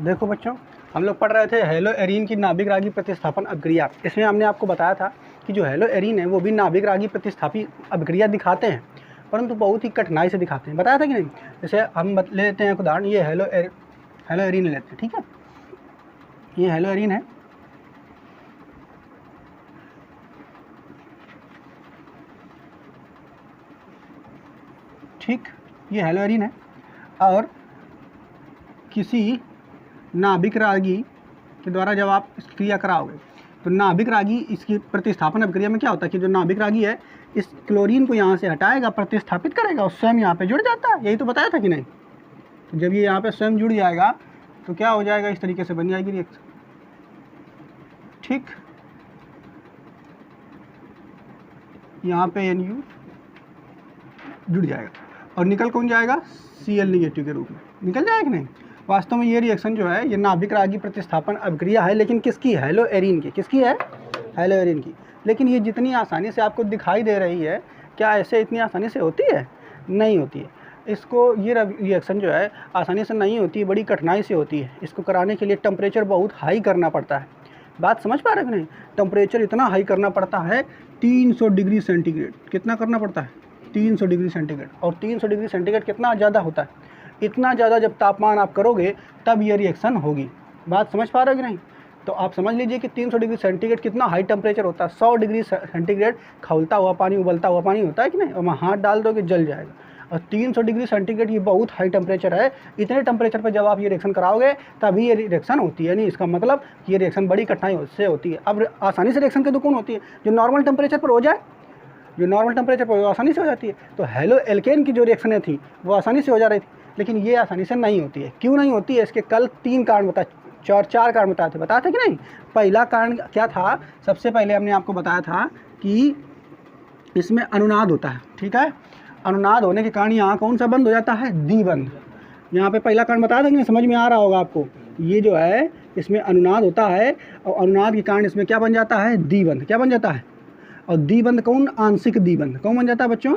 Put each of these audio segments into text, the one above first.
देखो बच्चों, हम लोग पढ़ रहे थे हेलो एरीन की नाभिक रागी प्रतिस्थापन अभिक्रिया। इसमें हमने आपको बताया था कि जो हेलो एरीन है वो भी नाभिक रागी प्रतिस्थापी अभिक्रिया दिखाते हैं, परंतु बहुत ही कठिनाई से दिखाते हैं। बताया था कि नहीं? जैसे हम ले लेते हैं उदाहरण, ये हेलो एरीन लेते हैं। ठीक है, ये हेलो एरीन है, ठीक, ये हेलो एरीन है और किसी नाभिक रागी के द्वारा जब आप इस क्रिया कराओगे तो नाभिक रागी इसकी प्रतिस्थापन अभिक्रिया में क्या होता है कि जो नाभिक रागी है इस क्लोरीन को यहाँ से हटाएगा, प्रतिस्थापित करेगा और स्वयं यहाँ पे जुड़ जाता है। यही तो बताया था कि नहीं? तो जब ये यहाँ पे स्वयं जुड़ जाएगा तो क्या हो जाएगा, इस तरीके से बन जाएगी रिएक्शन। ठीक, यहाँ पे NU जुड़ जाएगा और निकल कौन जाएगा, Cl निगेटिव के रूप में निकल जाएगा कि नहीं? वास्तव में ये रिएक्शन जो है ये नाभिक रागी प्रतिस्थापन अभिक्रिया है, लेकिन किसकी? हेलो एरीन की। किसकी है? हेलो एरीन की। लेकिन ये जितनी आसानी से आपको दिखाई दे रही है, क्या ऐसे इतनी आसानी से होती है? नहीं होती है। इसको ये रिएक्शन जो है आसानी से नहीं होती, बड़ी कठिनाई से होती है। इसको कराने के लिए टेम्परेचर बहुत हाई करना पड़ता है। बात समझ पा रहे हैं कि नहीं? टेम्परेचर इतना हाई करना पड़ता है, 300 डिग्री सेंटीग्रेड। कितना करना पड़ता है? 300 डिग्री सेंटीग्रेड। और 300 डिग्री सेंटीग्रेड कितना ज़्यादा होता है? इतना ज़्यादा जब तापमान आप करोगे तब ये रिएक्शन होगी। बात समझ पा रहे हो कि नहीं? तो आप समझ लीजिए कि 300 डिग्री सेंटीग्रेड कितना हाई टेम्परेचर होता है। 100 डिग्री सेंटीग्रेड खौलता हुआ पानी, उबलता हुआ पानी होता है कि नहीं? और वहाँ हाथ डाल दोगे जल जाएगा। और 300 डिग्री सेंटीग्रेड ये बहुत हाई टेम्परेचर है। इतने टेम्परेचर पर जब आप ये रिएक्शन कराओगे तभी ये रिएक्शन होती है। नहीं, इसका मतलब ये रिएक्शन बड़ी कठिनाई से होती है। अब आसानी से रिएक्शन कब कौन होती है? जो नॉर्मल टेम्परेचर पर हो जाए, जो नॉर्मल टेम्परेचर पर आसानी से हो जाती है। तो हेलो एल्केन की जो रिएक्शनें थी वो आसानी से हो जा रही थी, लेकिन ये आसानी से नहीं होती है। क्यों नहीं होती है? इसके कल 3 कारण चार कारण बताए थे कि नहीं? पहला कारण क्या था? सबसे पहले हमने आपको बताया था कि इसमें अनुनाद होता है। ठीक है, अनुनाद होने के कारण यहाँ कौन सा बंद हो जाता है? द्विबंध। यहाँ पे पहला कारण बताया था कि नहीं? समझ में आ रहा होगा आपको। ये जो है इसमें अनुनाद होता है और अनुनाद के कारण इसमें क्या बन जाता है? द्विबंध। क्या बन जाता है? और द्विबंध कौन? आंशिक द्विबंध। कौन बन जाता है बच्चों?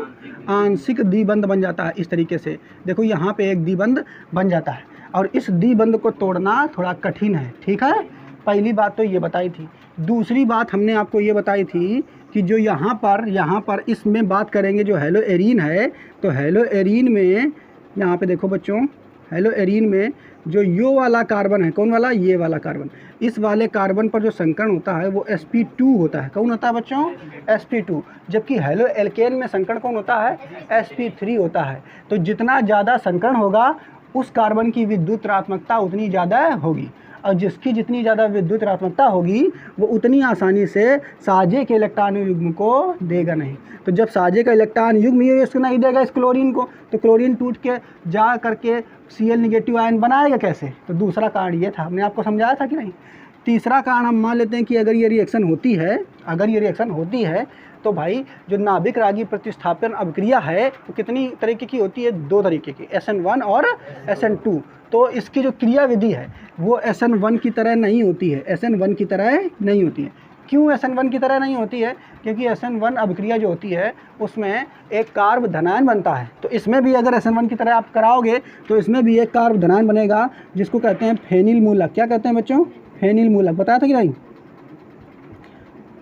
आंशिक द्विबंध बन जाता है। इस तरीके से देखो, यहाँ पे एक द्विबंध बन जाता है और इस द्विबंध को तोड़ना थोड़ा कठिन है। ठीक है, पहली बात तो ये बताई थी। दूसरी बात हमने आपको ये बताई थी कि जो यहाँ पर इसमें बात करेंगे जो हेलो एरीन है, तो हेलो एरीन में यहाँ पे देखो बच्चों, हेलो एरीन में जो यो वाला कार्बन है, कौन वाला? ये वाला कार्बन। इस वाले कार्बन पर जो संकरण होता है वो sp2 होता है। कौन होता है बच्चों? sp2। जबकि हेलो एल्केन में संकरण कौन होता है? sp3 होता है। तो जितना ज़्यादा संकरण होगा उस कार्बन की विद्युत ऋणात्मकता उतनी ज़्यादा होगी, और जिसकी जितनी ज़्यादा विद्युत ऋणात्मकता होगी वो उतनी आसानी से साझे के इलेक्ट्रॉन युग्म को देगा नहीं। तो जब साझे का इलेक्ट्रॉन युग्म ये इसको नहीं देगा, इस क्लोरीन को, तो क्लोरीन टूट के जा करके Cl निगेटिव आयन बनाएगा कैसे? तो दूसरा कारण ये था, हमने आपको समझाया था कि नहीं? तीसरा कारण हम मान लेते हैं कि अगर ये रिएक्शन होती है तो भाई जो नाभिक रागी प्रतिस्थापन अभिक्रिया है तो कितनी तरीके की होती है? 2 तरीके की, SN1 और SN2। तो इसकी जो क्रिया विधि है वो SN1 की तरह नहीं होती है। SN1 की तरह नहीं होती है। क्यों SN1 की तरह नहीं होती है? क्योंकि SN1 अभिक्रिया जो होती है उसमें एक कार्ब धनायन बनता है। तो इसमें भी अगर SN1 की तरह आप कराओगे तो इसमें भी एक कार्ब धनायन बनेगा, जिसको कहते हैं फेनिल मूलक। क्या कहते हैं बच्चों? फेनिल मूलक। बताया था कि नहीं?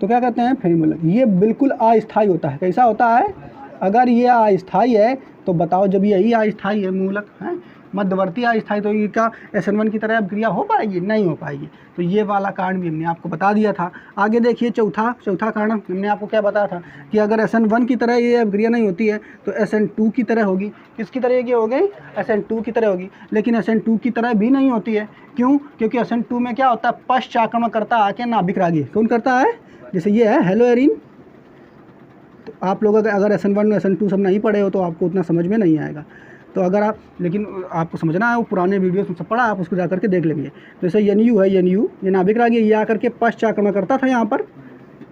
तो क्या कहते हैं? फेनिल मूलक। ये बिल्कुल अस्थायी होता है। कैसा होता है? अगर ये अस्थायी है तो बताओ, जब यही अस्थायी है मूलक है, मध्यवर्ती अस्थायी, तो ये क्या SN1 की तरह अभिक्रिया हो पाएगी? नहीं हो पाएगी। तो ये वाला कारण भी हमने आपको बता दिया था। आगे देखिए चौथा कारण हमने आपको क्या बताया था कि अगर SN1 की तरह ये अभिक्रिया नहीं होती है तो SN2 की तरह होगी। किसकी तरह की हो गई? SN2 की तरह होगी। लेकिन SN2 की तरह भी नहीं होती है। क्यों? क्योंकि SN2 में क्या होता है? पश्चाक्रमण करता आके नाभिक रागी। कौन करता है? जैसे ये है हेलो एरीन। तो आप लोग अगर SN1 SN2 सब नहीं पढ़े हो तो आपको उतना समझ में नहीं आएगा। तो अगर आप, लेकिन आपको समझना है, वो पुराने वीडियोस में सब पढ़ा, आप उसको जा करके देख लेंगे। तो जैसे NU है, NU ये नाभिक रागी, ये आकर के पश्चाक्रमण करता था यहाँ पर।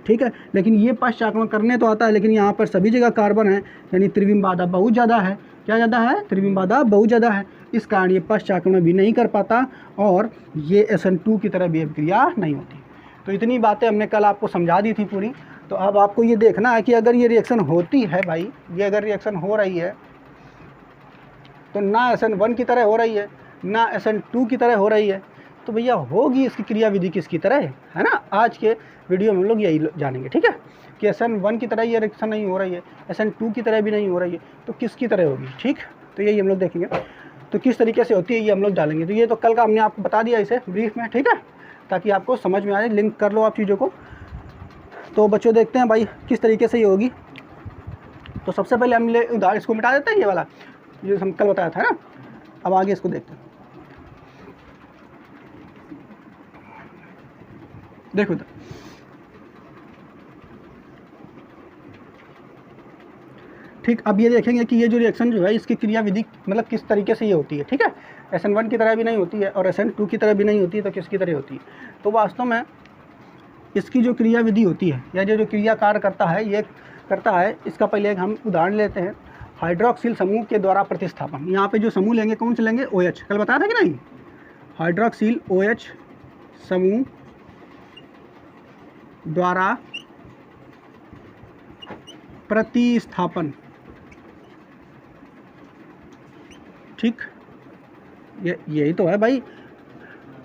ठीक है, लेकिन ये पश्चाक्रमण करने तो आता है, लेकिन यहाँ पर सभी जगह कार्बन है, यानी त्रिविम बाधा बहुत ज़्यादा है। क्या ज़्यादा है? त्रिविम बाधा बहुत ज़्यादा है। इस कारण ये पश्चाक्रमण भी नहीं कर पाता और ये SN2 की तरह भी अभिक्रिया नहीं होती। तो इतनी बातें हमने कल आपको समझा दी थी पूरी। तो अब आपको ये देखना है कि अगर ये रिएक्शन होती है भाई, ये अगर रिएक्शन हो रही है तो ना SN1 की तरह हो रही है, ना SN2 की तरह हो रही है, तो भैया होगी इसकी क्रियाविधि किसकी तरह है ना। आज के वीडियो में हम लोग यही जानेंगे, ठीक है, कि SN1 की तरह ये रिएक्शन नहीं हो रही है, SN2 की तरह भी नहीं हो रही है, तो किसकी तरह होगी, ठीक। तो यही हम लोग देखेंगे, तो किस तरीके से होती है ये हम लोग डालेंगे। तो ये तो कल का हमने आपको बता दिया इसे ब्रीफ में, ठीक है, ताकि आपको समझ में आए, लिंक कर लो आप चीज़ों को। तो बच्चों देखते हैं भाई किस तरीके से ये होगी। तो सबसे पहले हम उदाहरण इसको मिटा देते हैं, ये वाला जो हम कल बताया था ना। अब आगे इसको देखते हैं। देखो इधर, ठीक। अब ये देखेंगे कि ये जो रिएक्शन जो है इसकी क्रियाविधि मतलब किस तरीके से ये होती है, ठीक है। SN1 की तरह भी नहीं होती है और SN2 की तरह भी नहीं होती है, तो किसकी तरह होती है। तो वास्तव में इसकी जो क्रियाविधि होती है या जो क्रिया कार्य करता है, ये करता है, इसका पहले हम उदाहरण लेते हैं। हाइड्रोक्सिल समूह के द्वारा प्रतिस्थापन। यहाँ पे जो समूह लेंगे कौन से लेंगे, OH, कल बताया था कि नहीं। हाइड्रोक्सिल OH समूह द्वारा प्रतिस्थापन, ठीक। यही तो है भाई,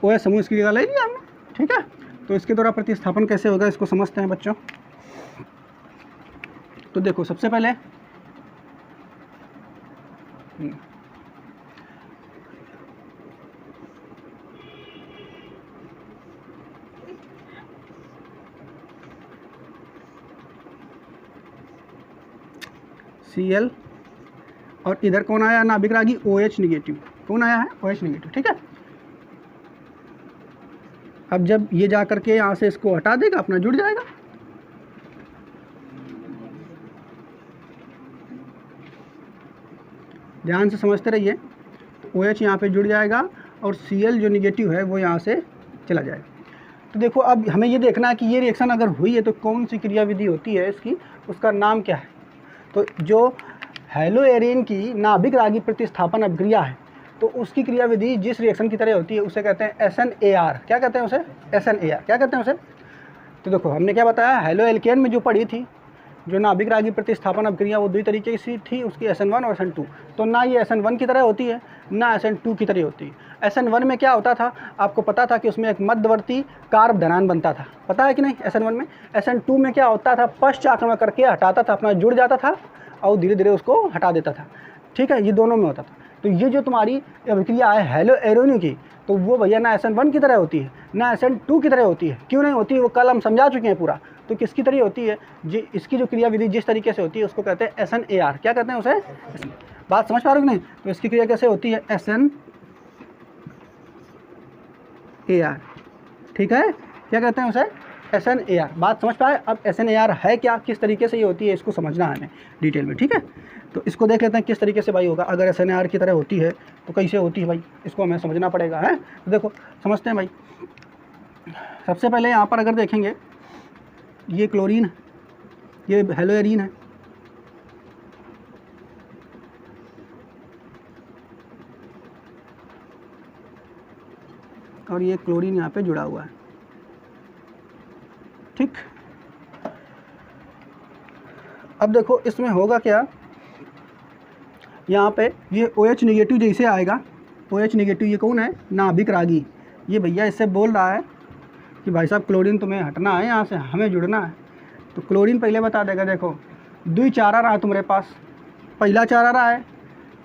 OH समूह इसकी जगह ले लिया हमने, ठीक है। तो इसके द्वारा प्रतिस्थापन कैसे होगा इसको समझते हैं बच्चों। तो देखो सबसे पहले Cl और इधर कौन आया नाभिक रागी, OH निगेटिव। कौन आया है, OH निगेटिव, ठीक है। अब जब ये जा करके यहाँ से इसको हटा देगा, अपना जुड़ जाएगा। ध्यान से समझते रहिए। तो OH यहाँ पे जुड़ जाएगा और Cl जो निगेटिव है वो यहाँ से चला जाएगा। तो देखो अब हमें ये देखना है कि ये रिएक्शन अगर हुई है तो कौन सी क्रियाविधि होती है इसकी, उसका नाम क्या है। तो जो हेलोएरिन की नाभिक रागी प्रतिस्थापन अभिक्रिया है, तो उसकी क्रियाविधि जिस रिएक्शन की तरह होती है उसे कहते हैं SNAR। क्या कहते हैं उसे, SNAR। क्या कहते हैं उसे। तो देखो हमने क्या बताया, हेलो एल्केन में जो पढ़ी थी जो नाभिक रागी प्रतिस्थापन अभिक्रिया, वो दो तरीके की थी उसकी, SN1 और SN2। तो ना ये SN1 की तरह होती है ना SN2 की तरह होती है। SN1 में क्या होता था, आपको पता था कि उसमें एक मध्यवर्ती कार्ब धनान बनता था, पता है कि नहीं SN1 में। SN2 में क्या होता था, पश्च आक्रमण करके हटाता था, अपना जुड़ जाता था और धीरे धीरे उसको हटा देता था, ठीक है। ये दोनों में होता था। तो ये जो तुम्हारी अभिक्रिया है हेलोएरिन की, तो वो भैया ना SN1 की तरह होती है ना SN2 की तरह होती है। क्यों नहीं होती है, वो कल हम समझा चुके हैं पूरा। तो किसकी तरह होती है, जी इसकी जो क्रियाविधि जिस तरीके से होती है उसको कहते हैं SNAR। क्या कहते हैं उसे, बात समझ पा रहे हो कि नहीं। तो इसकी क्रिया कैसे होती है, SNAR, ठीक है। क्या कहते हैं उसे, SNAR। बात समझ पाए। अब SNAR है क्या, किस तरीके से ये होती है, इसको समझना है हमें डिटेल में, ठीक है। तो इसको देख लेते हैं किस तरीके से भाई होगा। अगर SNAR की तरह होती है तो कैसे होती है भाई, इसको हमें समझना पड़ेगा, है। तो देखो समझते हैं भाई। सबसे पहले यहाँ पर अगर देखेंगे, ये क्लोरीन, ये हेलोएरिन है, और ये क्लोरीन यहाँ पे जुड़ा हुआ है, ठीक। अब देखो इसमें होगा क्या, यहाँ पे ये OH निगेटिव जैसे आएगा, OH निगेटिव ये कौन है, नाभिक रागी। ये भैया इससे बोल रहा है कि भाई साहब क्लोरीन तुम्हें हटना है यहाँ से, हमें जुड़ना है। तो क्लोरीन पहले बता देगा, देखो दुई चारा रहा तुम्हारे पास। पहला चारा रहा है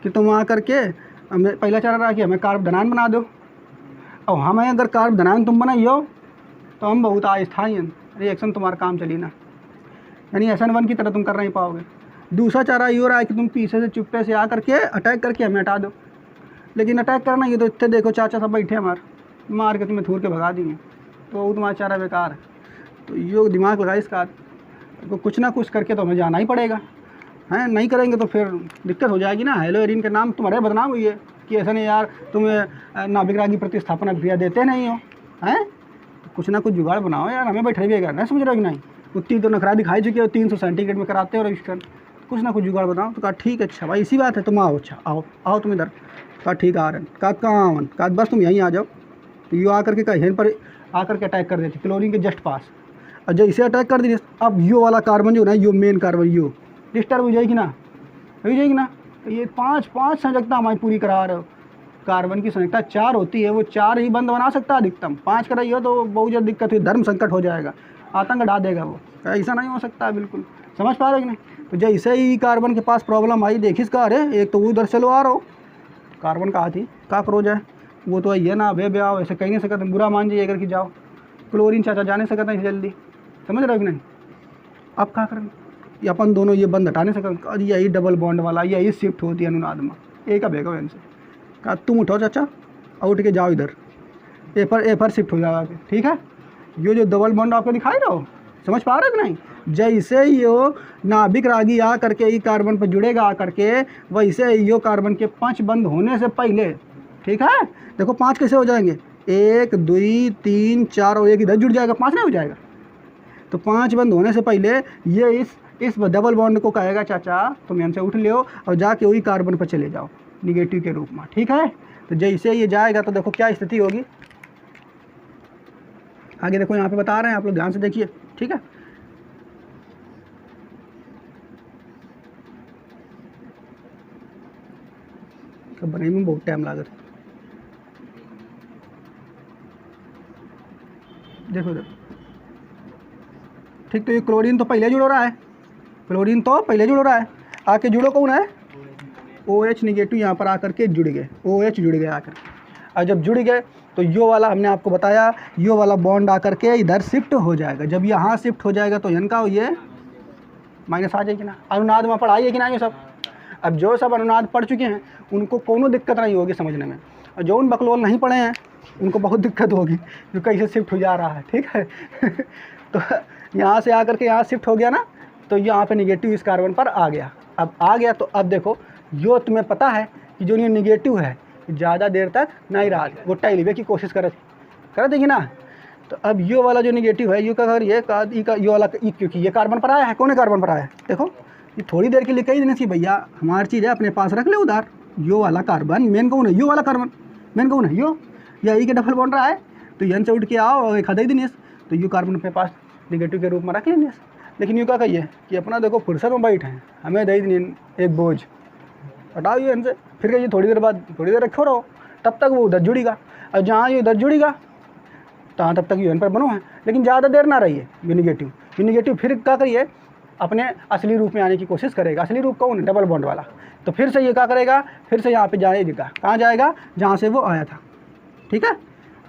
कि तुम आ करके हमें, पहला चारा रहा कि हमें कार्ब धनान बना दो। और हमें अगर कार्ब धनान तुम बनाइयो तो हम बहुत अस्थायी रिएक्शन तुम्हारा काम चली ना, यानी SN1 की तरह तुम कर नहीं पाओगे। दूसरा चारा ये हो रहा है कि तुम पीछे से चुप्पे से आ करके अटैक करके हमें हटा दो। लेकिन अटैक करना ये तो इतने देखो चाचा सब बैठे मार के तुम्हें थूर के भगा दिए, तो वो तुम्हारा चारा बेकार है। तो ये दिमाग लगा इसका, तो कुछ ना कुछ करके तो हमें जाना ही पड़ेगा, हैं। नहीं करेंगे तो फिर दिक्कत हो जाएगी ना। हेलोएरिन के नाम तुम्हारे बदनाम हुई है कि ऐसा नहीं यार तुम्हें नाभिक रागी प्रतिस्थापन अभिक्रिया देते नहीं हो, हैं। तो कुछ ना कुछ जुगाड़ बनाओ यार, हमें बैठे भी करना है, समझ रहे हो कि नहीं। उतनी तो नखरा दिखाई चुके हो, 300 सेंटीग्रेड में कराते हो रजिस्टर, कुछ ना कुछ जुगाड़ बनाओ। तो कहा ठीक है, अच्छा भाई इसी बात है, तुम आओ, अच्छा आओ आओ तुम इधर। कहा ठीक आ रहे हैं। कहा कहाँ, कहा बस तुम यहीं आ जाओ। तो यो आकर के कहीं पर आकर के अटैक कर देती क्लोरीन के जस्ट पास। और जैसे अटैक कर दी, अब यो वाला कार्बन जो है, यो मेन कार्बन, यो डिस्टर्ब हो जाएगी ना, हो जाएगी ना। तो ये पाँच संयोजकता हमारी पूरी करा रहे हो, कार्बन की संख्या 4 होती है वो 4 ही बंद बना सकता है अधिकतम। 5 कराइए तो बहुत ज़्यादा दिक्कत हुई, धर्म संकट हो जाएगा, आतंक ढा देगा वो। ऐसा नहीं हो सकता है बिल्कुल, समझ पा रहे हो कि नहीं। तो जैसे ही कार्बन के पास प्रॉब्लम आई, देखिस का अरे एक तो उधर चलो आ रहा हो, कार्बन कहा थी का करो जाए, वो तो ये ना बे आओ, ऐसे कहीं नहीं सकते, बुरा मान जाइए अगर कि जाओ। क्लोरीन चाचा जाने सकता नहीं जल्दी, समझ रहे हो कि नहीं। अब क्या करें, ये अपन दोनों ये बंद हटा नहीं सकते, और यही डबल बॉन्ड वाला यही शिफ्ट होती है अनुनाद में, एक अब है इनसे कहा तुम उठो चाचा और उठ के जाओ इधर, ए पर शिफ्ट हो जाओ, ठीक है। ये जो डबल बॉन्ड आपको दिखाई रहा हो, समझ पा रहे हो कि नहीं। जैसे ये नाभिक रागी आ करके ई कार्बन पर जुड़ेगा आ करके, वैसे यो कार्बन के 5 बंद होने से पहले, ठीक है, देखो 5 कैसे हो जाएंगे, 1 2 3 4 और एक इधर जुड़ जाएगा, 5 नहीं हो जाएगा। तो 5 बंद होने से पहले ये इस डबल बॉन्ड को कहेगा चाचा तुम यहाँ से उठ लो और जाके वही कार्बन पर चले जाओ निगेटिव के रूप में, ठीक है। तो जैसे ये जाएगा तो देखो क्या स्थिति होगी, आगे देखो यहाँ पे बता रहे हैं, आप लोग ध्यान से देखिए, ठीक है। बनने में बहुत टाइम लागत है, देखो देखो, ठीक। तो ये क्लोरीन तो पहले जुड़ रहा है, क्लोरीन तो पहले जुड़ रहा है, आके जुड़ो कौन है, OH निगेटिव यहाँ पर आकर के जुड़ गए, OH जुड़ गए आकर। और जब जुड़ गए तो यो वाला हमने आपको बताया, यो वाला बॉन्ड आकर के इधर शिफ्ट हो जाएगा। जब यहाँ शिफ्ट हो जाएगा तो इनका ये माइनस आ जाएगी ना। अनुनाद में पढ़ाइए कि ना ये सब, अब जो सब अनुनाद पढ़ चुके हैं उनको कोनो दिक्कत नहीं होगी समझने में, और जो उन बकलोल नहीं पढ़े हैं उनको बहुत दिक्कत होगी जो कैसे शिफ्ट हो जा रहा है, ठीक है। तो यहाँ से आकर के यहाँ शिफ्ट हो गया ना, तो यहाँ पे निगेटिव इस कार्बन पर आ गया। अब आ गया तो अब देखो यो तुम्हें पता है कि जो ये निगेटिव है ज़्यादा देर तक नहीं रहा, वो टाइलिवे की कोशिश कर देगी ना। तो अब यो वाला जो निगेटिव है, यू का अगर ये का यो वाला, क्योंकि ये कार्बन पर आया है, कौन है कार्बन पर आया है, देखो ये थोड़ी देर के लिए कही देने से भैया हमारी चीज़ है अपने पास रख ले उधार। यो वाला कार्बन मेन कौन है, यो वाला कार्बन मेन कौन है, यो या ई के डबल बॉन्ड रहा है, तो यन से उठ के आओ और एक हद दिन, तो यू कार्बन अपने पास निगेटिव के रूप में रख लेंगे। लेकिन यू क्या कहिए कि अपना देखो फुर्सत में बैठे हैं, हमें दे दिन एक बोझ हटाओ ये इनसे, फिर कहिए थोड़ी देर बाद, थोड़ी देर रखो रहो, तब तक वो उधर जुड़ेगा, और जहाँ ये इधर जुड़ेगा तो तब तक यूएन पर बनो है। लेकिन ज़्यादा देर ना रहिए, ये निगेटिव फिर क्या करिए अपने असली रूप में आने की कोशिश करेगा। असली रूप कौन है, डबल बॉन्ड वाला। तो फिर से ये क्या करेगा, फिर से यहाँ पे जाएगा, कहाँ जाएगा, जहाँ से वो आया था, ठीक है।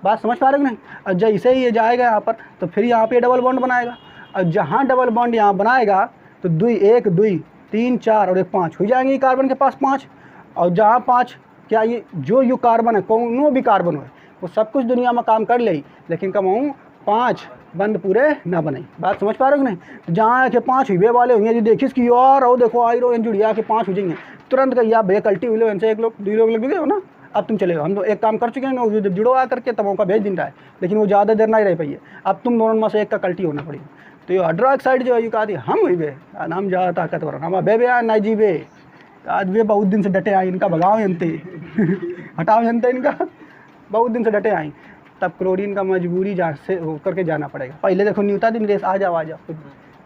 बात समझ पा रहे हो नहीं। और जैसे ही ये जाएगा यहाँ पर तो फिर यहाँ पे डबल बॉन्ड बनाएगा, और जहाँ डबल बॉन्ड यहाँ बनाएगा तो 1 2 3 4 और 1 5 हो जाएंगे कार्बन के पास 5। और जहाँ 5 क्या ये जो यू कार्बन है, कौन भी कार्बन हो, वो सब कुछ दुनिया में काम कर ले, लेकिन कमाऊँ 5 बंद पूरे ना बने। बात समझ पा रहे हो कि नहीं। तो जहाँ के 5 हुए वाले होंगे, जो देखिस कि यार और देखो आई रो जुड़िया के 5 हो जाएंगे, तुरंत कहिए आप बेकल्टी हुए इनसे, एक लोग 2 लोग लग गए हो ना, अब तुम चले हो, हम तो एक काम कर चुके हैं ना, जब जुड़ो आ करके तब मौका भेज दिन रहा है, लेकिन वो ज़्यादा देर नहीं रह पाइए, अब तुम दोनों में से एक का कल्टी होना पड़ी। तो ये हाइड्रोक्साइड जो है, ये कहा थी हम हुई बे नाम जा ताकतवर, हम बे आ ना जी बे, आज वे बहुत दिन से डटे आई, इनका भगाओ जनते हटाओ जनते इनका, बहुत दिन से डटे आई। तब क्लोरीन का मजबूरी से होकर के जाना पड़ेगा। पहले देखो न्यूता दिन रेस आ जाओ,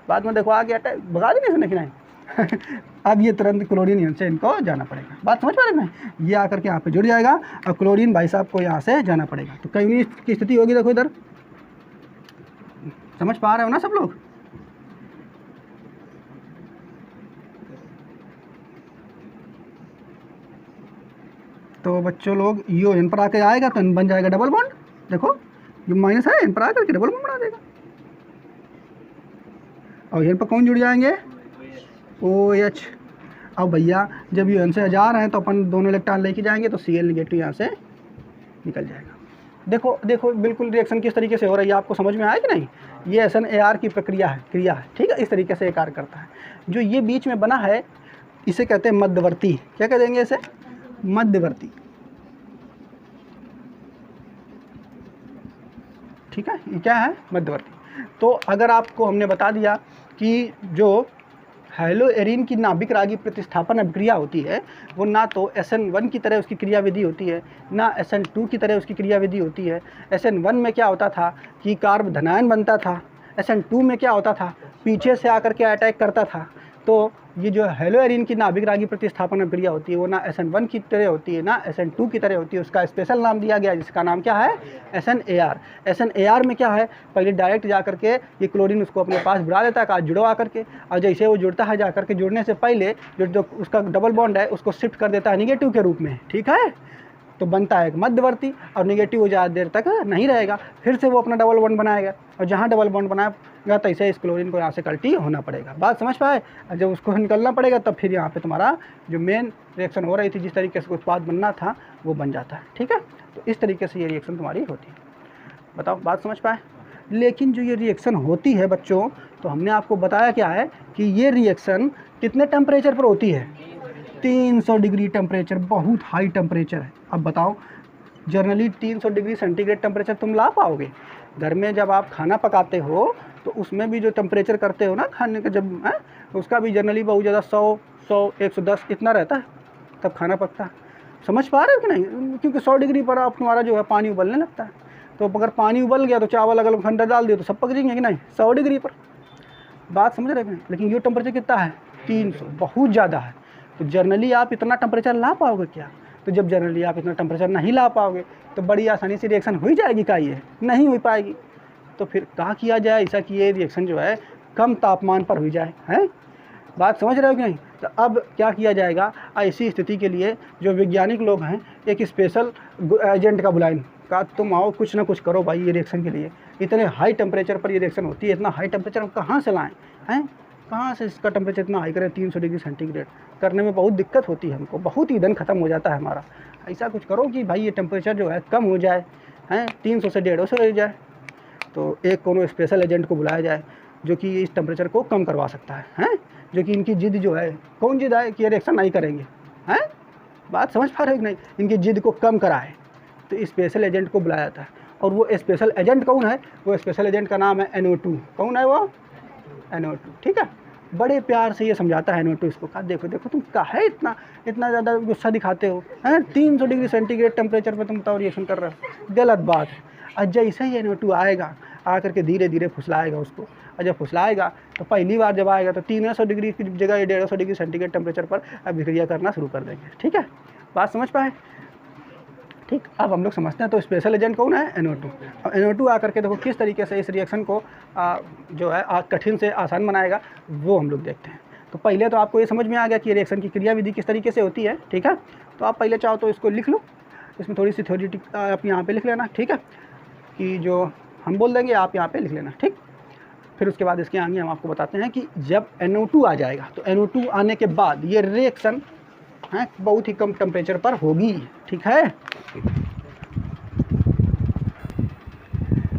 बाद में देखो आगे हटा भगा देने से नहीं। अब ये तुरंत क्लोरीन यहाँ से इनको जाना पड़ेगा। बात समझ पा रहे हैं, ये आकर के यहाँ पे जुड़ जाएगा और क्लोरीन भाई साहब को यहाँ से जाना पड़ेगा। तो कहीं की स्थिति होगी, देखो इधर, समझ पा रहे हो ना सब लोग। तो बच्चों लोग यो इन पर आके आएगा तो इन बन जाएगा डबल बॉन्ड, देखो ये माइनस है, इन पर आकर के डबल बॉन्ड बना देगा। और इन पर कौन जुड़ जाएंगे, OH। अब भैया जब ये इनसे जा रहे हैं तो अपन दोनों इलेक्ट्रॉन लेके जाएंगे तो Cl निगेटिव यहाँ से निकल जाएगा। देखो देखो बिल्कुल रिएक्शन किस तरीके से हो रही है, आपको समझ में आया कि नहीं। ये SNAR की क्रिया है, ठीक है, इस तरीके से कार्य करता है। जो ये बीच में बना है इसे कहते हैं मध्यवर्ती, क्या कह देंगे इसे, मध्यवर्ती, ठीक है, ये क्या है, मध्यवर्ती। तो अगर आपको हमने बता दिया कि जो हेलोएरिन की नाभिक रागी प्रतिस्थापन अभिक्रिया होती है वो ना तो SN1 की तरह उसकी क्रियाविधि होती है, ना SN2 की तरह उसकी क्रियाविधि होती है। SN1 में क्या होता था कि कार्ब धनायन बनता था, SN2 में क्या होता था पीछे से आकर के अटैक करता था। तो ये जो हेलोएरिन की नाभिक रागी प्रतिस्थापन अभिक्रिया होती है वो ना SN1 की तरह होती है ना SN2 की तरह होती है। उसका स्पेशल नाम दिया गया जिसका नाम क्या है, SNAR। SNAR में क्या है, पहले डायरेक्ट जा करके ये क्लोरीन उसको अपने पास बुला लेता है, कहा जुड़ो आकर के, और जैसे वो जुड़ता है जा करके जुड़ने से पहले जो उसका डबल बॉन्ड है उसको शिफ्ट कर देता है निगेटिव के रूप में, ठीक है। तो बनता है एक मध्यवर्ती और निगेटिव वो ज़्यादा देर तक नहीं रहेगा, फिर से वो अपना डबल बॉन्ड बनाएगा, और जहाँ डबल बॉन्ड बनाएगा तो ऐसे इस क्लोरीन को यहाँ से कल्टी होना पड़ेगा। बात समझ पाए। और जब उसको निकलना पड़ेगा तब फिर यहाँ पे तुम्हारा जो मेन रिएक्शन हो रही थी, जिस तरीके से उत्पाद बनना था वो बन जाता है, ठीक है। तो इस तरीके से ये रिएक्शन तुम्हारी होती है। बताओ, बात समझ पाए। लेकिन जो ये रिएक्शन होती है बच्चों, तो हमने आपको बताया क्या है कि ये रिएक्शन कितने टेम्परेचर पर होती है, 300 डिग्री टेम्परेचर, बहुत हाई टेम्परेचर है। अब बताओ, जनरली 300 डिग्री सेंटीग्रेड टेम्परेचर तुम ला पाओगे? घर में जब आप खाना पकाते हो तो उसमें भी जो टेम्परेचर करते हो ना खाने का, जब है उसका भी जनरली बहुत ज़्यादा 100, 110 इतना रहता है, तब खाना पकता है। समझ पा रहे हो कि नहीं? क्योंकि 100 डिग्री पर आप तुम्हारा जो है पानी उबलने लगता है, तो अगर पानी उबल गया तो चावल अगर ठंडा डाल दिया तो सब पक जाएंगे कि नहीं, 100 डिग्री पर। बात समझ रहे हैं? लेकिन ये टेम्परेचर कितना है, 300, बहुत ज़्यादा है। तो जनरली आप इतना टेम्परेचर ला पाओगे क्या? तो जब जनरली आप इतना टेम्परेचर नहीं ला पाओगे तो बड़ी आसानी से रिएक्शन हो जाएगी क्या? ये नहीं हो पाएगी। तो फिर क्या किया जाए ऐसा कि ये रिएक्शन जो है कम तापमान पर हो जाए, हैं? बात समझ रहे हो कि नहीं? तो अब क्या किया जाएगा, ऐसी स्थिति के लिए जो वैज्ञानिक लोग हैं एक स्पेशल एजेंट का बुलाएं, कहा तुम आओ कुछ ना कुछ करो भाई ये रिएक्शन के लिए। इतने हाई टेम्परेचर पर ये रिएक्शन होती है, इतना हाई टेम्परेचर हम कहाँ से लाएँ, हैं? कहाँ से इसका टेम्परेचर इतना हाई करें, 300 डिग्री सेंटीग्रेड करने में बहुत दिक्कत होती है हमको, बहुत ईंधन खत्म हो जाता है हमारा। ऐसा कुछ करो कि भाई ये टेम्परेचर जो है कम हो जाए, हैं, 300 से 150 हो जाए। तो एक कोनो स्पेशल एजेंट को बुलाया जाए जो कि इस टेम्परेचर को कम करवा सकता है, हैं? जो कि इनकी जिद जो है, कौन जिद है कि ये रिएक्शन नहीं करेंगे, हैं? बात समझ पा रहे हो कि नहीं? इनकी जिद को कम कराए तो स्पेशल एजेंट को बुलाया जाता है। और वो स्पेशल एजेंट कौन है? वो स्पेशल एजेंट का नाम है NO2। कौन है वो? NO2, ठीक है। बड़े प्यार से ये समझाता है NO2 इसको, कहा देखो देखो तुम काहे इतना ज़्यादा गुस्सा दिखाते हो, हैं? 300 डिग्री सेंटीग्रेड टेम्परेचर पर तुम बताओ रिएक्शन कर रहे हो, गलत बात है। और जैसे ही NO2 आएगा, आकर के धीरे धीरे फुसलाएगा उसको, और जब फुसलाएगा तो पहली बार जब आएगा तो 300 डिग्री की जगह 150 डिग्री सेंटीग्रेड टेम्परेचर पर अभिक्रिया करना शुरू कर देंगे, ठीक है। बात समझ पाए? ठीक। अब हम लोग समझते हैं तो स्पेशल एजेंट कौन है? NO2। अब NO2 आकर के देखो किस तरीके से इस रिएक्शन को जो है कठिन से आसान बनाएगा, वो हम लोग देखते हैं। तो पहले तो आपको ये समझ में आ गया कि रिएक्शन की क्रियाविधि किस तरीके से होती है, ठीक है। तो आप पहले चाहो तो इसको लिख लो, इसमें थोड़ी सी थ्योरी आप यहाँ पे लिख लेना, ठीक है, कि जो हम बोल देंगे आप यहाँ पे लिख लेना, ठीक। फिर उसके बाद इसके आगे हम आपको बताते हैं कि जब NO2 आ जाएगा तो NO2 आने के बाद ये रिएक्शन है बहुत ही कम टेम्परेचर पर होगी, ठीक है।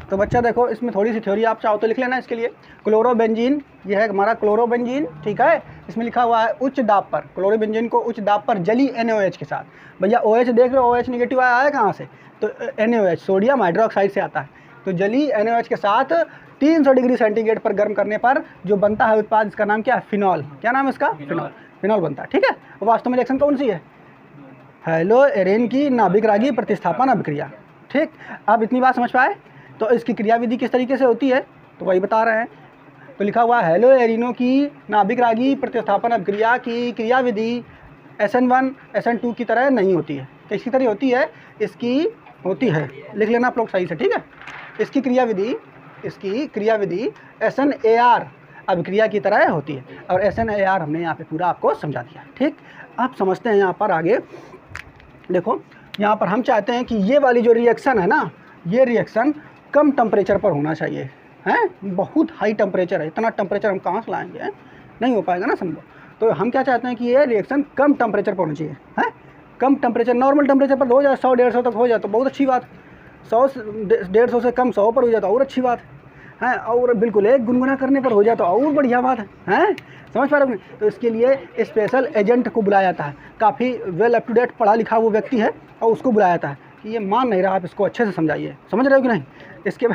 तो बच्चा देखो इसमें थोड़ी सी थ्योरी आप चाहो तो लिख लेना इसके लिए। क्लोरोबेंजीन, ये है हमारा क्लोरोबेंजीन, ठीक है। इसमें लिखा हुआ है उच्च दाब पर, क्लोरोबेंजीन को उच्च दाब पर जली NaOH के साथ। भैया OH देख लो, OH निगेटिव आया कहाँ से? तो NaOH सोडियम हाइड्रोक्साइड से आता है। तो जली NaOH के साथ 300 डिग्री सेंटीग्रेड पर गर्म करने पर जो बनता है उत्पाद, इसका नाम क्या है? फिनॉल। क्या नाम है इसका? फिनॉल। फिनॉल बनता है, ठीक है। वास्तव में रिएक्शन कौन सी है? हेलोएरिन की नाभिक रागी प्रतिस्थापन अभिक्रिया, ठीक। अब इतनी बात समझ पाए? तो इसकी क्रियाविधि किस तरीके से होती है तो वही बता रहे हैं। तो लिखा हुआ है हेलोएरिनों की नाभिक रागी प्रतिस्थापन अभिक्रिया की क्रियाविधि SN1 SN2 की तरह नहीं होती है। किसकी तरह होती है? इसकी होती है, लिख लेना आप लोग सही से, ठीक है। इसकी क्रियाविधि SNAR अभिक्रिया की तरह होती है, और SNAR हमने यहाँ पे पूरा आपको समझा दिया, ठीक। आप समझते हैं यहाँ पर आगे देखो, यहाँ पर हम चाहते हैं कि ये वाली जो रिएक्शन है ना, ये रिएक्शन कम टेम्परेचर पर होना चाहिए, हैं। बहुत हाई टेम्परेचर है, इतना टेम्परेचर हम कहाँ से लाएंगे, हैं? नहीं हो पाएगा ना संभव। तो हम क्या चाहते हैं कि ये रिएक्शन कम टेम्परेचर पर होना चाहिए, हैं। कम टेम्परेचर, नॉर्मल टेम्परेचर पर हो जाए, 100-150 तक हो जाए तो बहुत अच्छी बात। 100-150 से कम 100 पर हो जाए तो और अच्छी बात है, और बिल्कुल एक गुनगुना करने पर हो जाए तो और बढ़िया बात है, हैं। समझ पा रहे हो? तो इसके लिए स्पेशल एजेंट को बुलाया जाता है, काफ़ी वेल अप टू डेट पढ़ा लिखा वो व्यक्ति है, और उसको बुलाया जाता है कि ये मान नहीं रहा, आप इसको अच्छे से समझाइए। समझ रहे हो कि नहीं? इसके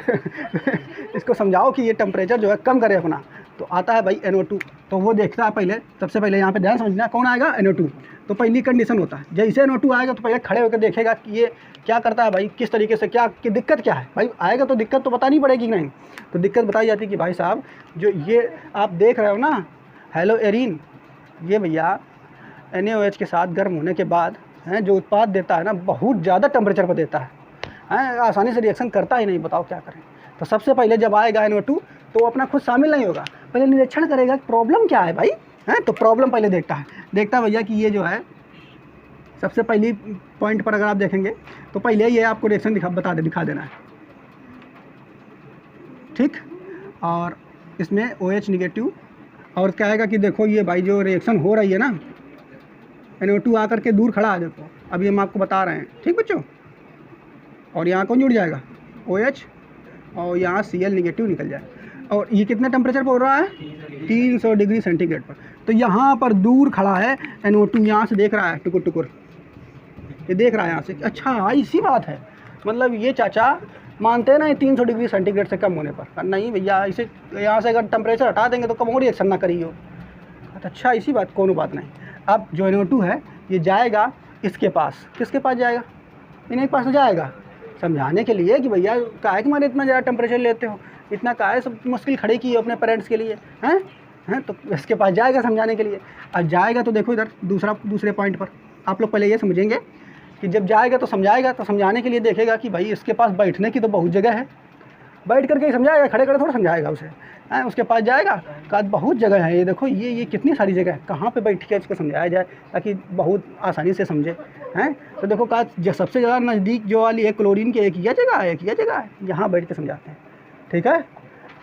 इसको समझाओ कि ये टेम्परेचर जो है कम करे अपना। तो आता है भाई NO2, तो वो देखता है पहले, सबसे पहले यहाँ पे ध्यान समझना, कौन आएगा? NO2। तो पहली कंडीशन होता है, जैसे NO2 आएगा तो पहले खड़े होकर देखेगा कि ये क्या करता है भाई, किस तरीके से, क्या कि दिक्कत क्या है भाई। आएगा तो दिक्कत तो बतानी पड़ेगी कि नहीं। तो दिक्कत बताई जाती है कि भाई साहब जो ये आप देख रहे हो ना, हेलो एरीन, ये भैया NaOH के साथ गर्म होने के बाद हैं जो उत्पाद देता है ना, बहुत ज़्यादा टेम्परेचर पर देता है, आसानी से रिएक्शन करता ही नहीं। बताओ क्या करें। तो सबसे पहले जब आएगा NO2 तो अपना खुद शामिल नहीं होगा, पहले निरीक्षण करेगा प्रॉब्लम क्या है भाई, हैं। तो प्रॉब्लम पहले देखता है भैया कि ये जो है सबसे पहली पॉइंट पर अगर आप देखेंगे तो पहले ये आपको रिएक्शन दिखा देना है, ठीक। और इसमें OH निगेटिव, और कहेगा कि देखो ये भाई जो रिएक्शन हो रही है ना, NO2 आकर के दूर खड़ा है, देखो अभी हम आपको बता रहे हैं, ठीक बच्चों। और यहाँ कौन जुड़ जाएगा, OH, और यहाँ Cl निगेटिव निकल जाए। और ये कितने टेम्परेचर पर हो रहा है, 300 डिग्री सेंटीग्रेड पर। तो यहाँ पर दूर खड़ा है NO2, यहाँ से देख रहा है टुकुर टुकुर, ये देख रहा है यहाँ से। अच्छा इसी बात है, मतलब ये चाचा मानते हैं ना 300 डिग्री सेंटीग्रेड से कम होने पर, नहीं भैया इसे यहाँ से अगर टेम्परेचर हटा देंगे तो कम और रिएक्शन ना करिए। अच्छा इसी बात, कोनो बात नहीं। अब जो NO2 है ये जाएगा इसके पास, किसके पास जाएगा, इन्हीं के पास जाएगा, समझाने के लिए कि भैया काहे के मारे इतना ज़्यादा टेम्परेचर लेते हो, इतना काहे सब मुश्किल खड़ी की हो अपने पेरेंट्स के लिए, हैं। तो इसके पास जाएगा समझाने के लिए। अब जाएगा तो देखो इधर दूसरे पॉइंट पर आप लोग पहले ये समझेंगे कि जब जाएगा तो समझाएगा, तो समझाने के लिए देखेगा कि भाई इसके पास बैठने की तो बहुत जगह है, बैठ करके ही समझाएगा, खड़े खड़े थोड़ा समझाएगा उसे, हैं। उसके पास जाएगा, कहा बहुत जगह है, ये देखो ये कितनी सारी जगह है, कहाँ पे बैठ के इसको समझाया जाए ताकि बहुत आसानी से समझे, हैं। तो देखो कहा जो सबसे ज़्यादा नज़दीक जो वाली है क्लोरीन की, एक यह जगह है, यहाँ बैठ के समझाते हैं, ठीक है।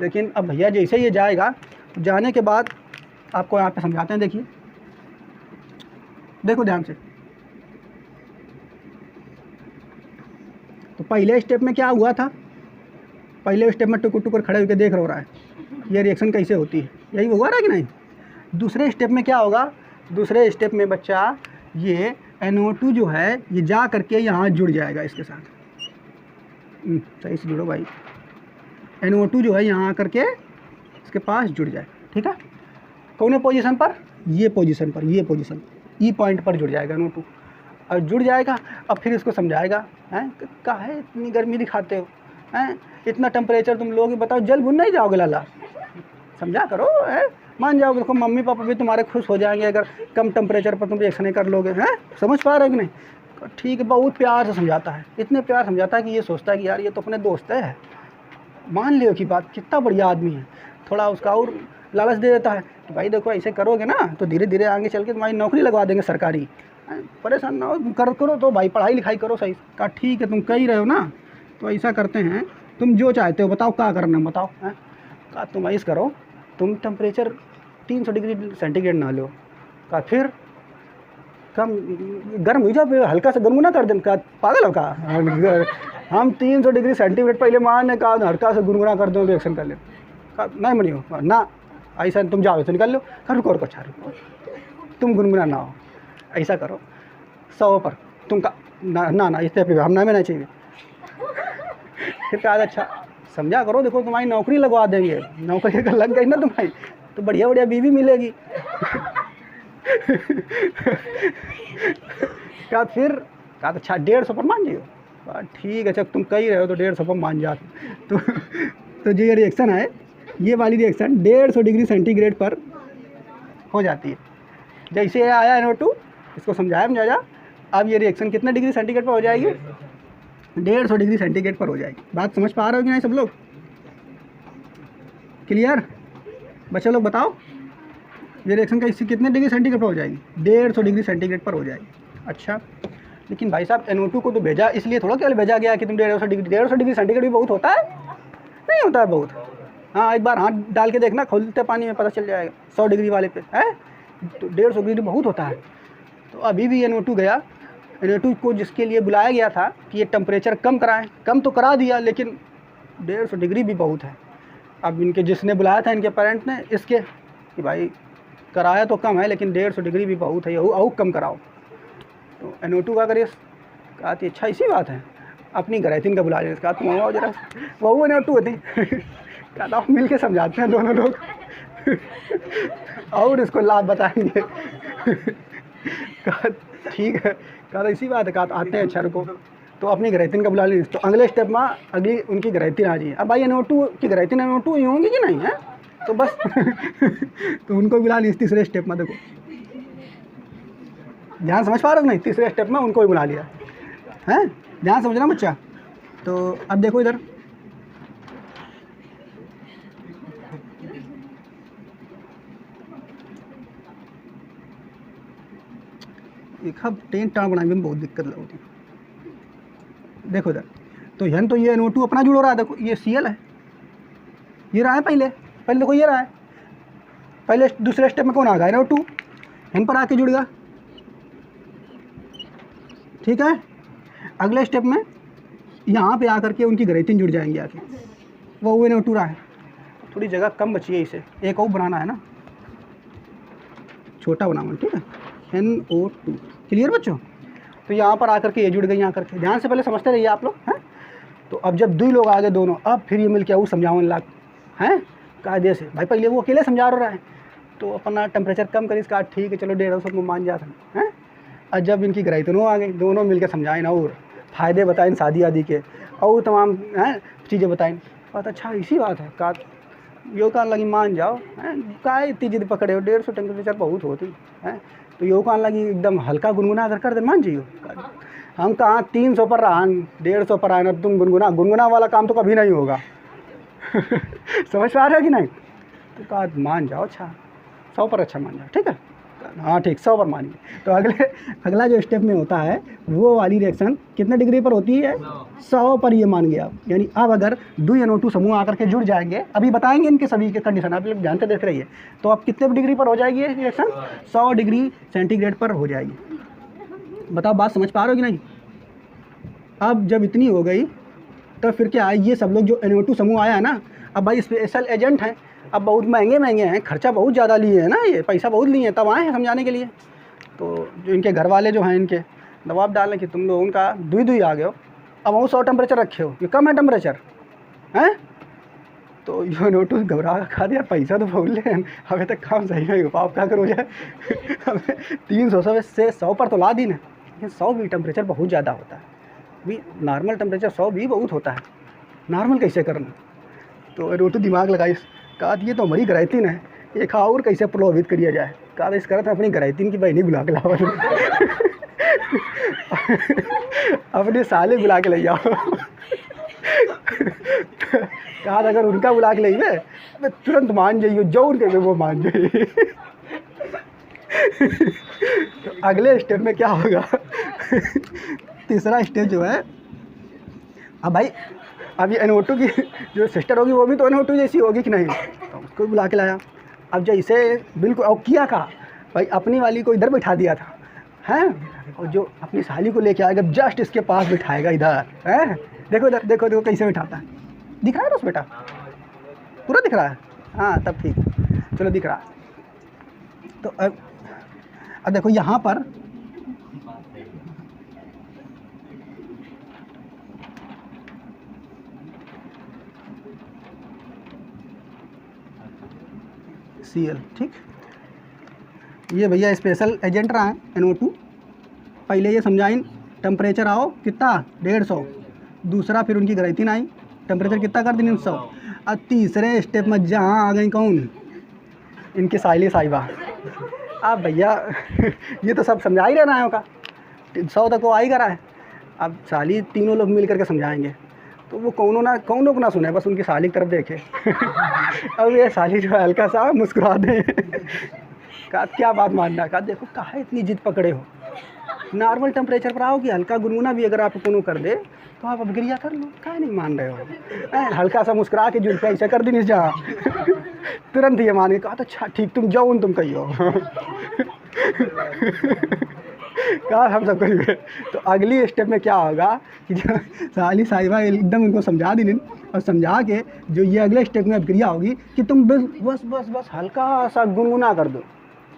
लेकिन अब भैया जैसे ये जाएगा, जाने के बाद आपको यहाँ पे समझाते हैं। देखो ध्यान से, तो पहले स्टेप में क्या हुआ था, पहले स्टेप में टुकुर टुकुर खड़े होकर देख रहा है ये रिएक्शन कैसे होती है, यही हुआ रहा कि नहीं। दूसरे स्टेप में क्या होगा, दूसरे स्टेप में बच्चा ये NO2 जो है ये जा करके यहाँ जुड़ जाएगा इसके साथ, सही से जुड़ो भाई। NO2 जो है यहाँ आकर के इसके पास जुड़ जाए, ठीक है। कौन है पोजीशन पर, ये पोजीशन पर, ये पोजीशन ई पॉइंट पर जुड़ जाएगा NO2, और जुड़ जाएगा। अब फिर इसको समझाएगा, हैं काहे इतनी गर्मी दिखाते हो, हैं इतना टेम्परेचर तुम लोग, बताओ जल भुन नहीं जाओगे लाला, समझा करो, है मान जाओगे। देखो मम्मी पापा भी तुम्हारे खुश हो जाएंगे अगर कम टेम्परेचर पर तुम रिएक्शन नहीं कर लोगे, हैं। समझ पा रहे हो कि नहीं, ठीक है। बहुत प्यार से समझाता है, इतने प्यार समझाता है कि ये सोचता है कि यार ये तो अपने दोस्त है, मान लियो की बात, कितना बढ़िया आदमी है। थोड़ा उसका और लालच दे देता है कि भाई देखो ऐसे करोगे ना तो धीरे धीरे आगे चल के तुम्हारी नौकरी लगवा देंगे सरकारी, परेशान ना हो, करो तो भाई पढ़ाई लिखाई करो सही। कहा ठीक है तुम कह ही रहे हो ना, तो ऐसा करते हैं, तुम जो चाहते हो बताओ क्या करना बताओ, हैं। कहा तुम ऐसा करो, तुम टेम्परेचर 300 डिग्री सेंटीग्रेड ना लो, कहा फिर कम गर्म हो जाओ, हल्का सा गुनगुना कर दें। कहा पागल हो कहा, हम 300 डिग्री सेंटीग्रेड पहले मारने का हल्का से गुनगुना कर दो रिएक्शन कर ले। कहा नहीं मनी हो ना, ऐसा तुम जाओ तो निकल लो। कहा रुको अच्छा रुको, तुम गुनगुना ना हो, ऐसा करो 100 पर तुम का ना इस पे हम नहीं चाहिए। फिर कहा अच्छा समझा करो, देखो तुम्हारी नौकरी लगवा देंगे, नौकरी अगर लग गई ना तुम्हारी तो बढ़िया बढ़िया बीवी मिलेगी। क्या फिर कहा अच्छा 150 पर मान जियो, ठीक है अच्छा तुम कह ही रहे हो तो 150 पर मान जाते। तो जो ये रिएक्शन है, ये वाली रिएक्शन 150 डिग्री सेंटीग्रेड पर हो जाती है। जैसे आया NO2, इसको समझाया। अब ये रिएक्शन कितने डिग्री सेंटीग्रेड पर हो जाएगी, 150 डिग्री सेंटीग्रेड पर हो जाएगी। बात समझ पा रहे हो कि नहीं सब लोग, क्लियर। बच्चे लोग बताओ ये रिएक्शन का कितने डिग्री सेंटीग्रेड पर हो जाएगी, 150 डिग्री सेंटीग्रेड पर हो जाएगी। अच्छा लेकिन भाई साहब NO2 को तो भेजा इसलिए थोड़ा क्या भेजा गया कि तुम 150 डिग्री सेंटीग्रेड भी बहुत होता है, नहीं होता है बहुत। हाँ एक बार हाथ डाल के देखना खोलते पानी में पता चल जाएगा, 100 डिग्री वाले पे है तो 150 डिग्री बहुत होता है। तो अभी भी NO2 गया, NO2 को जिसके लिए बुलाया गया था कि ये टेम्परेचर कम कराएं, कम तो करा दिया लेकिन 150 डिग्री भी बहुत है। अब इनके जिसने बुलाया था इनके पेरेंट्स ने इसके कि भाई कराया तो कम है लेकिन 150 डिग्री भी बहुत है, और कम कराओ। तो NO2 का करिए, कहा थी अच्छा इसी बात है, अपनी ग्रैथिन का बुला लिया। कहा तुम आओ जरा, वही NO2 होती। कहा मिल के समझाते हैं दोनों लोग और इसको लाभ बताएंगे। कहा ठीक है, कहा इसी बात है। कहा आते हैं अच्छा रुको, तो अपनी ग्रैथिन का बुला ली। तो अगले स्टेप में अगली उनकी ग्रैथिन आ जाइए। अब भाई NO2 की ग्रैथिन NO2 ही होंगी कि नहीं है, तो बस तो उनको बुला लिया तीसरे स्टेप में। देखो ध्यान समझ पा रहे हो नहीं, तीसरे स्टेप में उनको भी बुला लिया है, ध्यान समझना बच्चा। तो अब देखो इधर एक हब टेंट टाँग बनाने में बहुत दिक्कत होती है। देखो इधर तो यन तो ये NO2 अपना जुड़ रहा है, देखो ये Cl है, ये रहा है पहले देखो ये रहा है, पहले दूसरे स्टेप में कौन आ गया NO2, यन पर आके जुड़ेगा, ठीक है। अगले स्टेप में यहाँ पे आकर के उनकी ग्रेथिन जुड़ जाएंगी आके, वो NO2 रहा है। थोड़ी जगह कम बची है, इसे एक और बनाना है ना, छोटा बनाना, ठीक है, NO2 क्लियर बच्चों। तो यहाँ पर आकर के ये जुड़ गई, यहाँ करके ध्यान से पहले समझते रहिए आप लोग हैं। तो अब जब दुई लोग आ गए दोनों, अब फिर ये मिल के वो समझावन लाग हैं कायदे से, भाई पहले वो अकेले समझा रहा है तो अपना टेम्परेचर कम करी इसका, ठीक है चलो 150 को मान जाता हैं। और जब इनकी ग्रेथिन आ गई, दोनों मिल के समझाएं ना, और फ़ायदे बताएं शादी आदि के, और तमाम हैं चीज़ें बताएं। बात अच्छा इसी बात है का यो कान लगी मान जाओ हैं, का इतनी जिद पकड़े हो, 150 टेम्परेचर बहुत होती है। तो यो कान लगी एकदम हल्का गुनगुना अगर कर दे मान जाइयो, हम कहाँ 300 पर रहा 150 पर आए ना, तुम गुनगुना वाला काम तो कभी नहीं होगा समझ पा रहे हो कि नहीं। तो कहा मान जाओ, अच्छा 100 पर अच्छा मान जाओ, ठीक है, हाँ ठीक 100 पर मानिए। तो अगला जो स्टेप में होता है वो वाली रिएक्शन कितने डिग्री पर होती है, 100 पर ये मान गया। यानी अब अगर 2 NO2 समूह आकर के जुड़ जाएंगे, अभी बताएंगे इनके सभी के कंडीशन, आप लोग जानते देख रहिए। तो अब कितने डिग्री पर हो जाएगी ये रिएक्शन, 100 डिग्री सेंटीग्रेड पर हो जाएगी। बताओ बात समझ पा रहे हो कि नहीं। अब जब इतनी हो गई तो फिर क्या है, ये सब लोग जो NO2 समूह आया है ना, अब भाई स्पेशल एजेंट हैं, अब बहुत महंगे हैं, खर्चा बहुत ज़्यादा लिए हैं ना, ये पैसा बहुत लिए हैं, तब आए हैं समझाने के लिए। तो जो इनके घर वाले जो हैं इनके दबाव डालने कि तुम लोग उनका दुई आ गए हो, अब वो 100 टेम्परेचर रखे हो, ये कम है टेम्परेचर हैं। तो ये NO2 घबरा खा दिया, पैसा तो बहुत ले अभी तक काम सही नहीं हो पाओ, क्या करो जाए 300 से 100 पर तो ला दी ना, लेकिन 100 भी टेम्परेचर बहुत ज़्यादा होता है भी, नॉर्मल टेम्परेचर 100 भी बहुत होता है, नॉर्मल कैसे करना। तो NO2 दिमाग लगाई, कहा ये तो हमारी ग्रेथिन है, एक और कैसे प्रलोभित करिया जाए। कहा इस करत अपनी ग्रेथिन की बहनी बुला के लाओ अपने साले बुला के ले जाओ कहा अगर उनका बुला के ले तुरंत मान जाइए, जो उनके वो मान जाइए तो अगले स्टेप में क्या होगा तीसरा स्टेप जो है, अब भाई अब ये NO2 की जो सिस्टर होगी वो भी तो NO2 जैसी होगी कि नहीं, तो उसको बुला के लाया। अब जैसे बिल्कुल और किया का भाई अपनी वाली को इधर बैठा दिया था हैं, और जो अपनी साली को लेके आएगा जस्ट इसके पास बिठाएगा इधर हैं। देखो इधर देखो कैसे बिठाता है, दिख रहा है बस बेटा, पूरा दिख रहा है, हाँ तब ठीक, चलो दिख रहा है। तो अब देखो यहाँ पर Cl, ठीक, ये भैया स्पेशल एजेंट रहा है NO2। पहले ये समझाइन टेम्परेचर आओ कितना 150, दूसरा फिर उनकी ग्रेथिन आई, टेम्परेचर कितना कर दी 100। और तीसरे स्टेप में जहाँ आ गई कौन, इनकी साइली साहिबा। अब भैया ये तो सब समझा ही रहना है होगा, 100 तक वो आ ही करा है। अब साली तीनों लोग मिल करके समझाएंगे, तो वो कौनों को ना सुने, बस उनकी साली की तरफ देखे अब ये साली जो है हल्का सा मुस्कुरा दे कहा क्या बात मानना, कहा देखो कहाँ इतनी जिद पकड़े हो, नॉर्मल टेम्परेचर पर आओ कि हल्का गुनगुना भी अगर आप कोनो कर दे तो आप अभिक्रिया कर लो, क्या नहीं मान रहे हो। हल्का सा मुस्कुरा के जुल्फे ऐसा कर दी नहीं जहाँ तुरंत ये मान के कहा तो अच्छा ठीक तुम जाओ तुम कहियो कहा हम सब करेंगे। तो अगली स्टेप में क्या होगा कि जो साली साहिबा एकदम उनको समझा दी और समझा के जो ये अगले स्टेप में अभिक्रिया होगी कि तुम बस बस बस हल्का सा गुनगुना कर दो,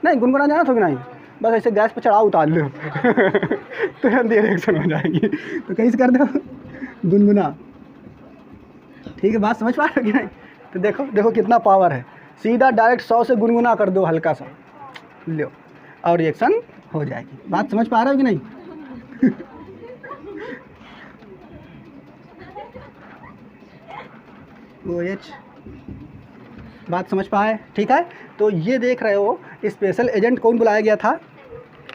नहीं गुनगुना जाना तो नहीं, बस ऐसे गैस पर चढ़ा उतार लो तुरंत ये रिएक्शन हो जाएगी। तो कैसे कर दो गुनगुना, ठीक है बात समझ पा रहे हो कि नहीं। तो देखो कितना पावर है, सीधा डायरेक्ट 100 से गुनगुना कर दो हल्का सा, लो और रिएक्शन हो जाएगी। बात समझ पा रहे हो कि नहीं OH बात समझ पाए? ठीक है, तो ये देख रहे हो स्पेशल एजेंट कौन बुलाया गया था?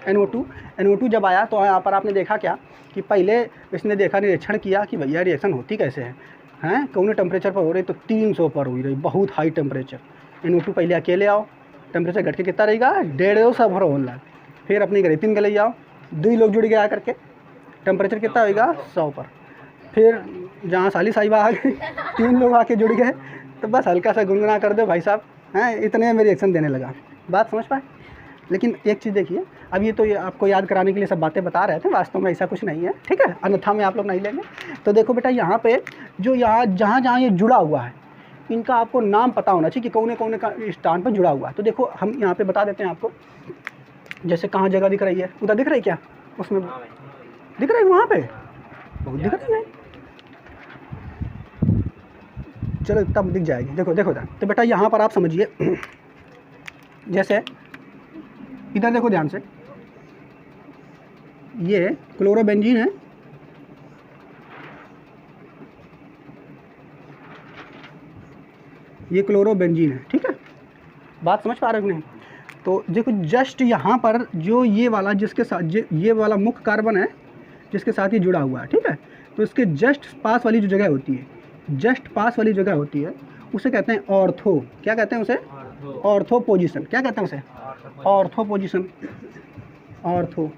NO2। NO2 जब आया तो यहाँ पर आपने देखा क्या कि पहले इसने देखा, निरीक्षण किया कि भैया रिएक्शन होती कैसे हैं, कौन टेम्परेचर पर हो रही, तो 300 पर हुई रही, बहुत हाई टेम्परेचर। NO2 पहले अकेले आओ, टेम्परेचर घट के कितना रहेगा, 150 पर होने लगा। फिर अपनी ग्रेफिन के ले आओ, 2 लोग जुड़ गया करके टेम्परेचर कितना होगा, 100 पर। फिर जहाँ साली साहिबा आ गई 3 लोग आके जुड़ गए, तो बस हल्का सा गुनगुना कर दो भाई साहब, हैं, इतने में रिएक्शन देने लगा। बात समझ पाए? लेकिन एक चीज़ देखिए, अब ये तो ये आपको याद कराने के लिए सब बातें बता रहे थे, वास्तव में ऐसा कुछ नहीं है, ठीक है, अन्यथा में आप लोग नहीं लेंगे। तो देखो बेटा, यहाँ पे जो यहाँ जहाँ ये जुड़ा हुआ है, इनका आपको नाम पता होना चाहिए कि कौन कौन का स्थान पर जुड़ा हुआ है। तो देखो हम यहाँ पे बता देते हैं आपको, जैसे कहाँ जगह दिख रही है, उधर दिख रही क्या, उसमें दिख रही है, वहाँ पे बहुत दिख रही है, चलो तब दिख जाएगी। देखो देखो तो बेटा यहाँ पर आप समझिए, जैसे इधर देखो ध्यान से, ये क्लोरोबेंजीन है, ये क्लोरोबेंजीन है, ठीक है, बात समझ पा रहे हो नहीं? तो देखो जस्ट यहाँ पर जो ये वाला जिसके साथ ये वाला मुख्य कार्बन है जिसके साथ ये जुड़ा हुआ है, ठीक है, तो इसके जस्ट पास वाली जो जगह होती है, जस्ट पास वाली जगह होती है, उसे कहते हैं ऑर्थो। क्या कहते हैं उसे? Ortho position. क्या कहते हैं उसे? Ortho position. ऑर्थो,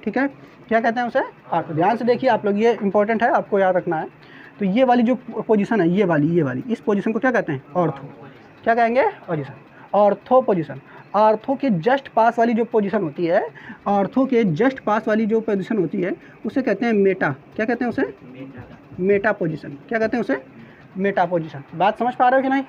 ठीक है, क्या कहते हैं उसे? ऑर्थो। ध्यान से देखिए आप लोग, ये इंपॉर्टेंट है, आपको याद रखना है। तो ये वाली जो पोजीशन है, ये वाली इस पोजीशन को क्या कहते हैं? ऑर्थो। क्या कहेंगे? Position, ortho position. ऑर्थो के जस्ट पास वाली जो पोजीशन होती है, ऑर्थो के जस्ट पास वाली जो पोजीशन होती है, उसे कहते हैं मेटा। क्या कहते हैं उसे? Meta position. क्या कहते हैं उसे? Meta position. बात समझ पा रहे हो कि नहीं?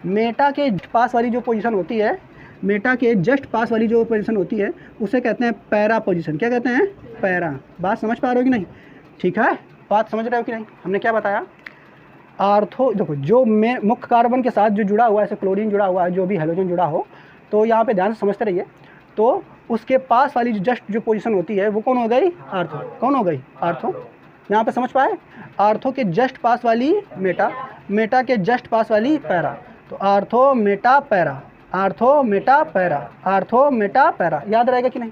मेटा के पास वाली जो पोजीशन होती है, मेटा के जस्ट पास वाली जो पोजीशन होती है, उसे कहते हैं पैरा पोजीशन। क्या कहते हैं? पैरा। बात समझ पा रहे हो कि नहीं? ठीक है, बात समझ रहे हो कि नहीं? हमने क्या बताया? ऑर्थो, देखो जो मुख्य कार्बन के साथ जो जुड़ा हुआ है, जैसे क्लोरीन जुड़ा हुआ है, जो भी हेलोजन जुड़ा हो, तो यहाँ पे ध्यान से समझते रहिए। तो उसके पास वाली जो जस्ट जो पोजीशन होती है, वो कौन हो गई? ऑर्थो। कौन हो गई? ऑर्थो। यहाँ पे समझ पाए? ऑर्थो के जस्ट पास वाली मेटा, मेटा के जस्ट पास वाली पैरा। तो ortho Meta para, ortho Meta para, ortho Meta para. याद रहेगा कि नहीं?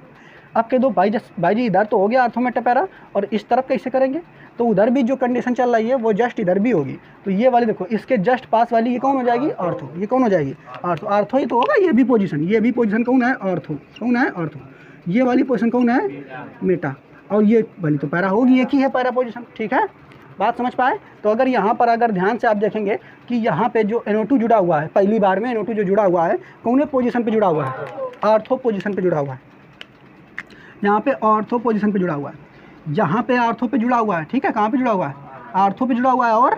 अब कह दो भाई जी इधर तो हो गया ऑर्थो मेटा पैरा, और इस तरफ कैसे करेंगे? तो उधर भी जो कंडीशन चल रही है वो जस्ट इधर भी होगी। तो ये वाली देखो, इसके जस्ट पास वाली ये कौन हो जाएगी? ऑर्थो। ये कौन हो जाएगी? ऑर्थो। ऑर्थो ही तो होगा ये भी पोजीशन। ये भी पोजीशन कौन है? ऑर्थो। कौन है? ऑर्थो। ये वाली पोजीशन कौन है? मेटा। और ये वाली तो पैरा होगी, एक ही है पैरा पोजीशन। ठीक है, बात समझ पाए? तो अगर यहाँ पर अगर ध्यान से आप देखेंगे कि यहाँ पे जो NO2 जुड़ा हुआ है, पहली बार में NO2 जो जुड़ा हुआ है, कौन पोजीशन पे जुड़ा हुआ है? ऑर्थो पोजीशन पे जुड़ा हुआ है। यहाँ पे ऑर्थो पोजीशन पे जुड़ा हुआ है, यहाँ पे ऑर्थो पे जुड़ा हुआ है। ठीक है, कहाँ पे जुड़ा हुआ है? ऑर्थो पे जुड़ा हुआ है और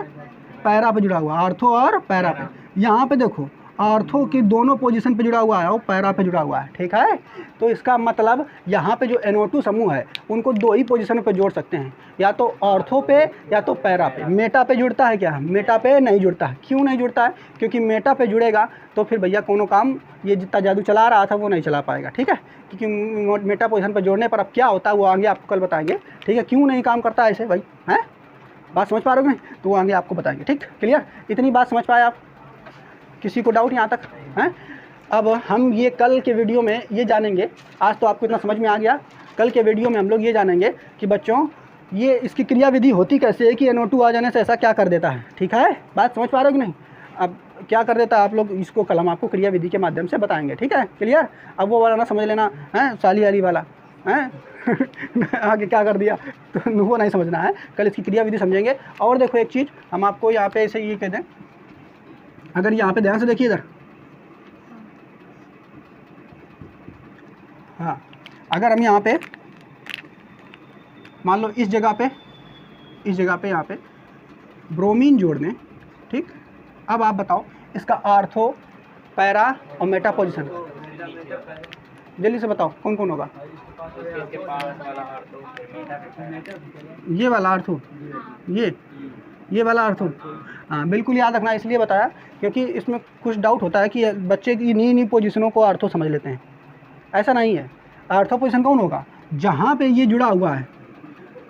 पैरा पे जुड़ा हुआ है। ऑर्थो और पैरा पे। यहाँ पे देखो ऑर्थो की दोनों पोजीशन पे जुड़ा हुआ है और पैरा पे जुड़ा हुआ है। ठीक है, तो इसका मतलब यहाँ पे जो NO2 समूह है उनको 2 ही पोजीशन पे जोड़ सकते हैं, या तो ऑर्थो पे या तो पैरा पे। मेटा पे जुड़ता है क्या? मेटा पे नहीं जुड़ता है। क्यों नहीं जुड़ता है? क्योंकि मेटा पे जुड़ेगा तो फिर भैया कोनो काम ये जितना जादू चला रहा था वो नहीं चला पाएगा। ठीक है, क्योंकि मेटा पोजीशन पर जोड़ने पर अब क्या होता है वो आगे आपको कल बताएंगे। ठीक है, क्यों नहीं काम करता ऐसे भाई, हैं? बात समझ पा रहे हो? तो वो आगे आपको बताएंगे। ठीक, क्लियर? इतनी बात समझ पाए आप? किसी को डाउट यहाँ तक हैं? अब हम ये कल के वीडियो में ये जानेंगे, आज तो आपको इतना समझ में आ गया, कल के वीडियो में हम लोग ये जानेंगे कि बच्चों ये इसकी क्रिया विधि होती कैसे है कि NO2 आ जाने से ऐसा क्या कर देता है। ठीक है, बात समझ पा रहे हो कि नहीं? अब क्या कर देता है आप लोग, इसको कल हम आपको क्रिया विधि के माध्यम से बताएंगे। ठीक है, क्लियर? अब वो वाला ना समझ लेना है, साली वाली वाला हैं आगे क्या कर दिया, तो वो नहीं समझना है। कल इसकी क्रिया विधि समझेंगे। और देखो एक चीज़ हम आपको यहाँ पे ऐसे ये कह दें, अगर यहाँ पे ध्यान से देखिए इधर, हाँ, अगर हम यहाँ पे मान लो इस जगह पे यहाँ पे ब्रोमीन जोड़ दें। ठीक, अब आप बताओ इसका ऑर्थो, पैरा और मेटा पोजीशन जल्दी से बताओ कौन कौन होगा? ये वाला ऑर्थो, ये वाला ऑर्थो। हाँ, बिल्कुल याद रखना, इसलिए बताया क्योंकि इसमें कुछ डाउट होता है कि बच्चे की नई पोजीशनों को ऑर्थो समझ लेते हैं। ऐसा नहीं है। ऑर्थो पोजीशन कौन होगा? जहाँ पे ये जुड़ा हुआ है,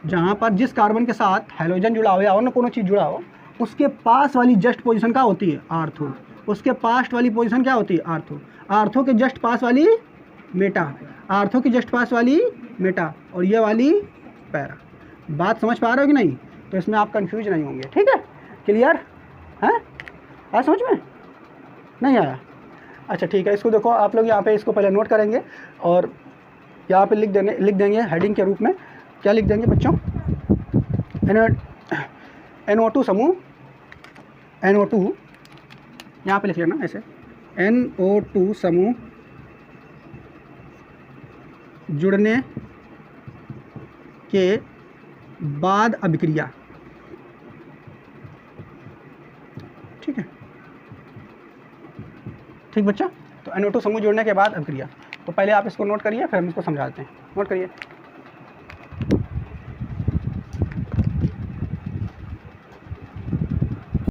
जहाँ पर जिस कार्बन के साथ हाइड्रोजन जुड़ा हो या और न कोनो चीज़ जुड़ा हो, उसके पास वाली जस्ट पोजीशन का होती है ऑर्थो। उसके पास्ट वाली पोजीशन क्या होती है? आर्थो। आर्थो के जस्ट पास वाली मेटा, आर्थो की जस्ट पास वाली मेटा, और ये वाली पैरा। बात समझ पा रहे हो कि नहीं? तो इसमें आप कंफ्यूज नहीं होंगे, ठीक है? क्लियर है? आया समझ में? नहीं आया? अच्छा ठीक है, इसको देखो आप लोग यहाँ पे इसको पहले नोट करेंगे और यहाँ पे लिख देंगे हेडिंग के रूप में। क्या लिख देंगे बच्चों? NO2 समूह, NO2 यहाँ पे लिख लेना ऐसे, NO2 समूह जुड़ने के बाद अभिक्रिया, ठीक है? ठीक बच्चा? तो NO2 समूह जुड़ने के बाद अभिक्रिया। तो पहले आप इसको नोट करिए, फिर हम इसको समझाते हैं। नोट करिए।